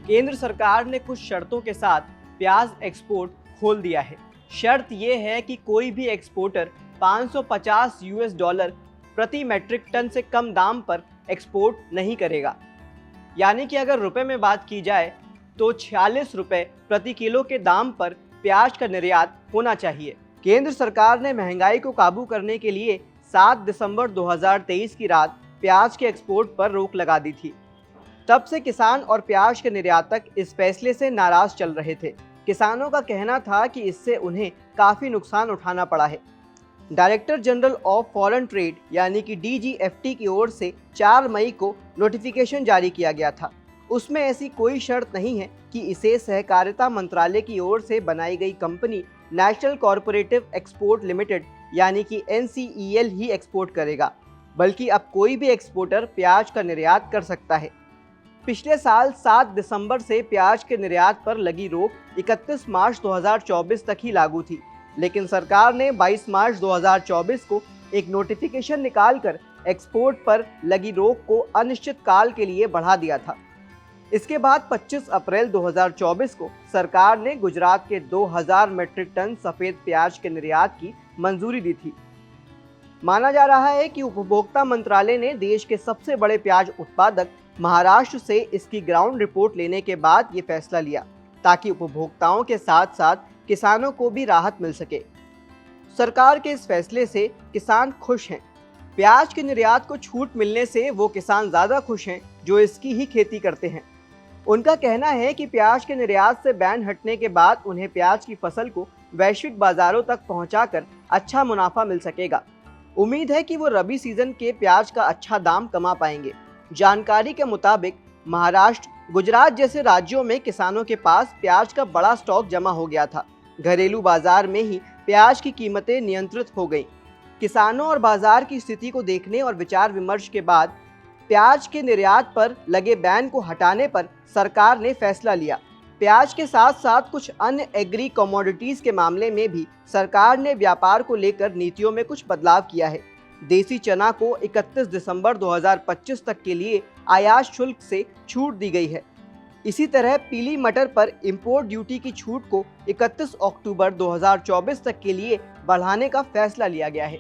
केंद्र सरकार ने कुछ शर्तों के साथ प्याज एक्सपोर्ट खोल दिया है। शर्त ये है कि कोई भी एक्सपोर्टर 550 यूएस डॉलर प्रति मैट्रिक टन से कम दाम पर एक्सपोर्ट नहीं करेगा। यानी कि अगर रुपए में बात की जाए तो 46 रुपए प्रति किलो के दाम पर प्याज का निर्यात होना चाहिए। केंद्र सरकार ने महंगाई को काबू करने के लिए 7 दिसंबर 2023 की रात प्याज के एक्सपोर्ट पर रोक लगा दी थी। तब से किसान और प्याज के निर्यातक इस फैसले से नाराज चल रहे थे। किसानों का कहना था कि इससे उन्हें काफ़ी नुकसान उठाना पड़ा है। Director general of foreign trade यानी कि DGFT की ओर से 4 मई को नोटिफिकेशन जारी किया गया था। उसमें ऐसी कोई शर्त नहीं है कि इसे सहकारिता मंत्रालय की ओर से बनाई गई company national corporative export limited यानी कि NCEL ही एक्सपोर्ट करेगा, बल्कि अब कोई भी एक्सपोर्टर प्याज का निर्यात कर सकता है। पिछले साल 7 दिसंबर से प्याज के निर्यात पर लगी रोक 31 मार्च 2024 तक ही लागू थी, लेकिन सरकार ने 22 मार्च 2024 को एक नोटिफिकेशन निकालकर एक्सपोर्ट पर लगी रोक को अनिश्चित काल के लिए बढ़ा दिया था। इसके बाद 25 अप्रैल 2024 को सरकार ने गुजरात के 2000 मीट्रिक टन सफ़ेद प्याज के निर्यात की मंजूरी दी थी। माना जा रहा है कि उपभोक्ता मंत्रालय ने देश के सबसे बड़े प्याज उत्पादक महाराष्ट्र से इसकी ग्राउंड रिपोर्ट लेने के बाद ये फैसला लिया, ताकि उपभोक्ताओं के साथ साथ किसानों को भी राहत मिल सके। सरकार के इस फैसले से किसान खुश हैं। प्याज के निर्यात को छूट मिलने से वो किसान ज़्यादा खुश हैं जो इसकी ही खेती करते हैं। उनका कहना है कि प्याज के निर्यात से बैन हटने के बाद उन्हें प्याज की फसल को वैश्विक बाजारों तक पहुंचाकर अच्छा मुनाफा मिल सकेगा। उम्मीद है कि वो रबी सीजन के प्याज का अच्छा दाम कमा पाएंगे। जानकारी के मुताबिक महाराष्ट्र, गुजरात जैसे राज्यों में किसानों के पास प्याज का बड़ा स्टॉक जमा हो गया था। घरेलू बाजार में ही प्याज की कीमतें नियंत्रित हो गईं। किसानों और बाजार की स्थिति को देखने और विचार विमर्श के बाद प्याज के निर्यात पर लगे बैन को हटाने पर सरकार ने फैसला लिया। प्याज के साथ साथ कुछ अन्य एग्री कमोडिटीज के मामले में भी सरकार ने व्यापार को लेकर नीतियों में कुछ बदलाव किया है। देसी चना को 31 दिसंबर 2025 तक के लिए आयात शुल्क से छूट दी गई है। इसी तरह पीली मटर पर इंपोर्ट ड्यूटी की छूट को 31 अक्टूबर 2024 तक के लिए बढ़ाने का फैसला लिया गया है।